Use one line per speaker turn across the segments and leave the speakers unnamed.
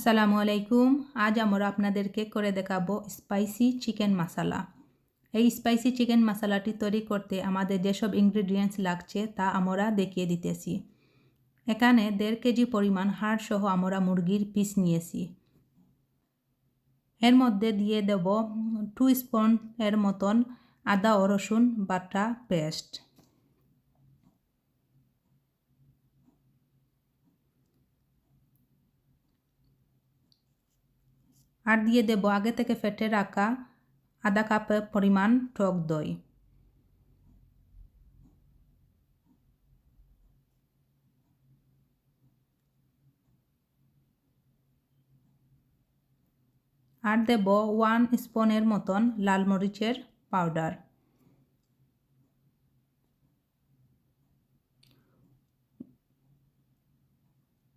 আসসালামু আলাইকুম। আজ আমরা আপনাদেরকে করে দেখাবো স্পাইসি চিকেন মশলা। এই স্পাইসি চিকেন মশলাটি তৈরি করতে আমাদের যেসব ইনগ্রেডিয়েন্টস লাগছে তা আমরা দেখিয়ে দিতেছি। এখানে 1.5 কেজি পরিমাণ হাড় সহ আমরা মুরগির পিস নিয়েছি। এর মধ্যে দিয়ে দেব 2 স্পুন এর মতন আদা ও রসুন বাটা পেস্ট। আর দিয়ে দেব আগে থেকে ফেটে রাখা আধা কাপ পরিমাণ টক দই। আর দেব 1 স্পুনের মতন লাল মরিচের পাউডার।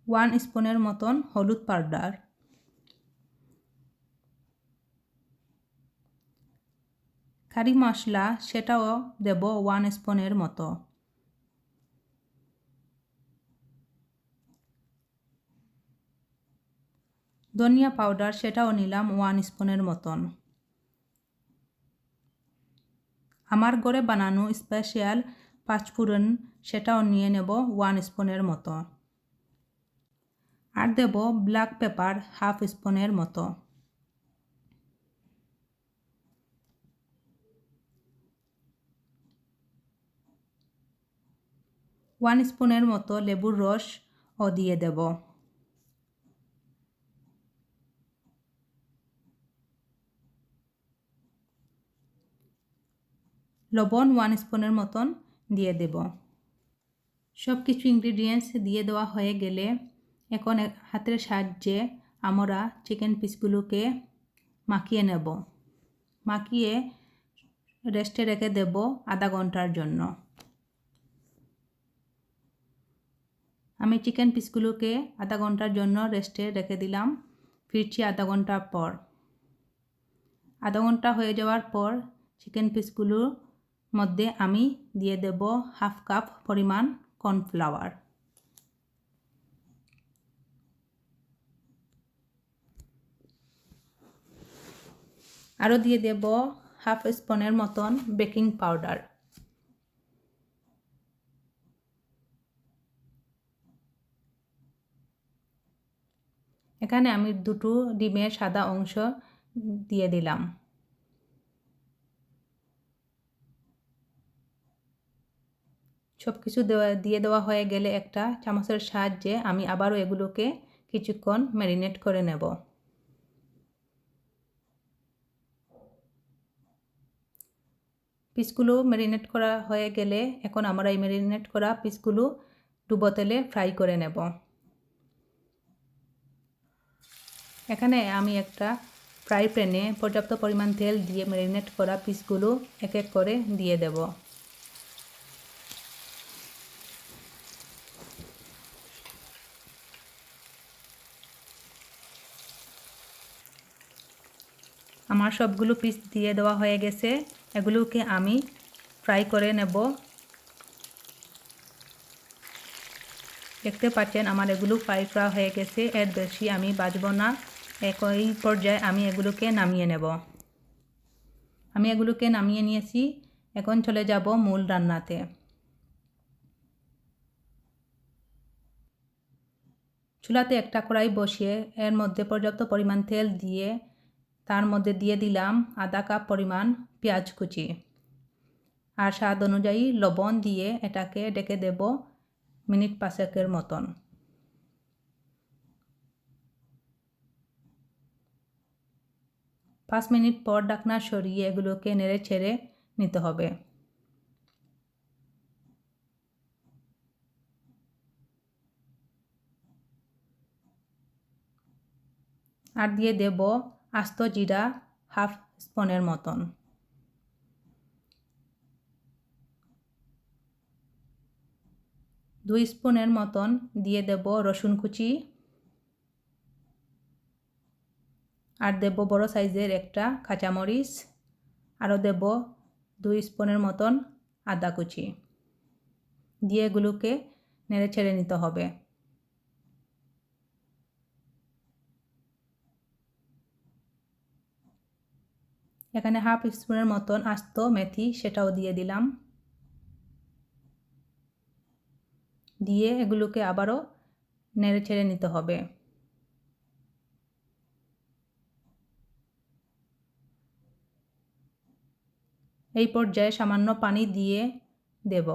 1 স্পুনের মতন হলুদ পাউডার। কারি মশলা সেটাও দেব 1 স্পুনের মতো। ধনিয়া পাউডার সেটাও নিলাম 1 স্পুনের মতন। আমার ঘরে বানানো স্পেশাল পাঁচফোড়ন সেটাও নিয়ে নেব 1 স্পুনের মতো। আর দেব ব্ল্যাক পেপার হাফ স্পুনের মতো। ওয়ান স্পুনের মতো লেবুর রস ও দিয়ে দেব। লবণ 1 স্পুনের মতন দিয়ে দেব। সব কিছু ইনগ্রেডিয়েন্টস দিয়ে দেওয়া হয়ে গেলে এখন হাতের সাহায্যে আমরা চিকেন পিসগুলোকে মাখিয়ে নেব। মাখিয়ে রেস্টে রেখে দেব আধা ঘন্টার জন্য। আমি চিকেন পিসগুলোকে আধা ঘন্টার জন্য রেস্টে রেখে দিলাম। ফিরছি আধা ঘন্টা পর। আধা ঘন্টা হয়ে যাওয়ার পর চিকেন পিসগুলোর মধ্যে আমি দিয়ে দেব হাফ কাপ পরিমাণ কর্নফ্লাওয়ার। আরও দিয়ে দেব হাফ স্পুনের মতন বেকিং পাউডার। এখানে আমি 2টো ডিমের সাদা অংশ দিয়ে দিলাম। সব কিছু দিয়ে দেওয়া হয়ে গেলে একটা চামচের সাহায্যে আমি আবারও এগুলোকে কিছুক্ষণ ম্যারিনেট করে নেব। পিসগুলো ম্যারিনেট করা হয়ে গেলে এখন আমরা এই ম্যারিনেট করা পিসগুলো ডুবো তেলে ফ্রাই করে নেব। এখানে আমি একটা ফ্রাই প্যানে পর্যাপ্ত পরিমাণ তেল দিয়ে ম্যারিনেট করা পিসগুলো এক এক করে দিয়ে দেব। আমার সবগুলো পিস দিয়ে দেওয়া হয়ে গেছে। এগুলোকে আমি ফ্রাই করে নেব। দেখতে পাচ্ছেন আমার এগুলো ফ্রাই করা হয়ে গেছে। এর বেশি আমি ভাজবো না। এই পর্যায়ে আমি এগুলোকে নামিয়ে নেব। আমি এগুলোকে নামিয়ে নিয়েছি। এখন চলে যাব মূল রান্নাতে। চুলাতে একটা কড়াই বসিয়ে এর মধ্যে পর্যাপ্ত পরিমাণ তেল দিয়ে তার মধ্যে দিয়ে দিলাম আধা কাপ পরিমাণ পেঁয়াজ কুচি আর স্বাদ অনুযায়ী লবণ দিয়ে এটাকে ঢেকে দেব মিনিট 5 মতন। পাঁচ মিনিট পর ঢাকনা সরিয়ে এগুলোকে নেড়ে ছেড়ে নিতে হবে। আর দিয়ে দেব আস্ত জিরা হাফ স্পুনের মতন। দুই স্পুনের মতন দিয়ে দেব রসুন কুচি। আর দেব বড় সাইজের একটা কাঁচামরিচ। আরও দেব 2 স্পুনের মতন আদা কুচি দিয়ে এগুলোকে নেড়ে ছেড়ে নিতে হবে। এখানে হাফ স্পুনের মতন আস্ত মেথি সেটাও দিয়ে দিলাম। দিয়ে এগুলোকে আবারও নেড়ে ছেড়ে নিতে হবে। এই পর্যায়ে সামান্য পানি দিয়ে দেব।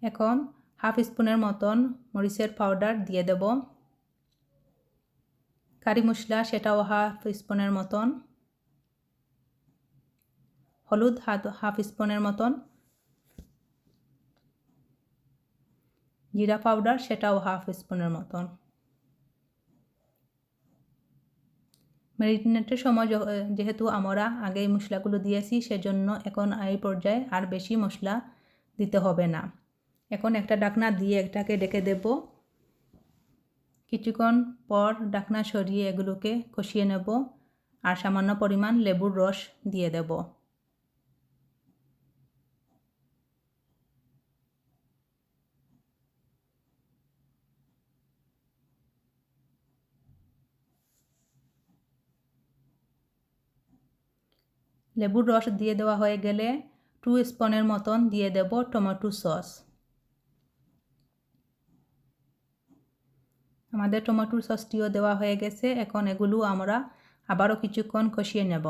এখন হাফ স্পুনের মতন মরিচের পাউডার দিয়ে দেব। কারি মশলা সেটাও হাফ স্পুনের মতন। হলুদ হাফ স্পুনের মতন। জিরা পাউডার সেটাও হাফ স্পুনের মতন। ম্যারিনেটের সময় যেহেতু আমরা আগে এই মশলাগুলো দিয়েছি সেজন্য এখন এই পর্যায়ে আর বেশি মশলা দিতে হবে না। এখন একটা ঢাকনা দিয়ে এটাকে ঢেকে দেব। কিছুক্ষণ পর ঢাকনা সরিয়ে এগুলোকে কষিয়ে নেব আর সামান্য পরিমাণ লেবুর রস দিয়ে দেব। লেবুর রস দিয়ে দেওয়া হয়ে গেলে 2 স্পুনের মতন দিয়ে দেব টমেটো সস। আমাদের টমেটো সসটিও দেওয়া হয়ে গেছে। এখন এগুলো আমরা আবারও কিছুক্ষণ কষিয়ে নেব।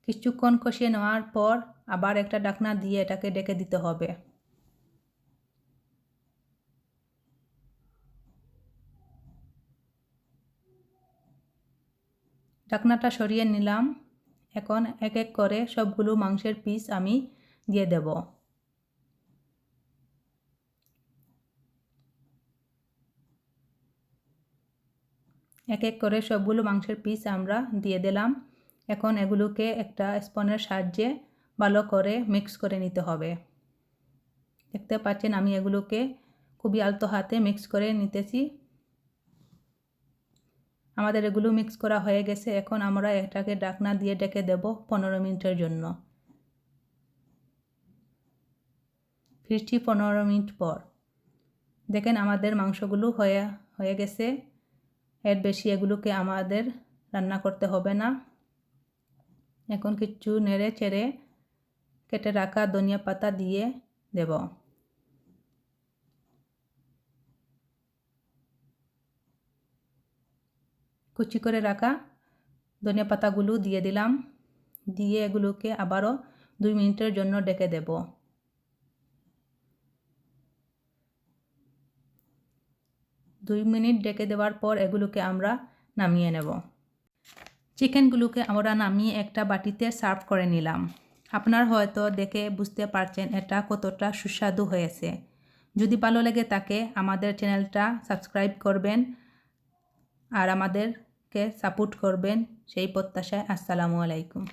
কিছুক্ষণ কষিয়ে নেওয়ার পর আবার একটা ঢাকনা দিয়ে এটাকে ঢেকে দিতে হবে। ঢাকনাটা সরিয়ে নিলাম। এখন এক এক করে সবগুলো মাংসের পিস আমি দিয়ে দেব। এক এক করে সবগুলো মাংসের পিস আমরা দিয়ে দিলাম। এখন এগুলোকে একটা স্পুনের সাহায্যে ভালো করে মিক্স করে নিতে হবে। দেখতে পাচ্ছেন আমি এগুলোকে খুবই আলতো হাতে মিক্স করে নিতেছি। আমাদের এগুলো মিক্স করা হয়ে গেছে। এখন আমরা এটাকে ঢাকনা দিয়ে ঢেকে দেব 15 মিনিটের জন্য। ফিরছি 15 মিনিট পর। দেখেন আমাদের মাংসগুলো হয়ে গেছে। এর বেশি এগুলোকে আমাদের রান্না করতে হবে না। এখন কিছু নেড়ে চেড়ে কেটে রাখা ধনিয়া পাতা দিয়ে দেব। কুচি করে রাখা ধনিয়া পাতাগুলো দিয়ে দিলাম। দিয়ে এগুলোকে আবারও 2 মিনিটের জন্য ঢেকে দেব। 2 মিনিট ঢেকে দেওয়ার পর এগুলোকে আমরা নামিয়ে নেব। চিকেনগুলোকে আমরা নামিয়ে একটা বাটিতে সার্ভ করে নিলাম। আপনার হয়তো দেখে বুঝতে পারছেন এটা কতটা সুস্বাদু হয়েছে। যদি ভালো লেগে থাকে আমাদের চ্যানেলটা সাবস্ক্রাইব করবেন আর আমাদেরকে সাপোর্ট করবেন সেই প্রত্যাশায়। আসসালামু আলাইকুম।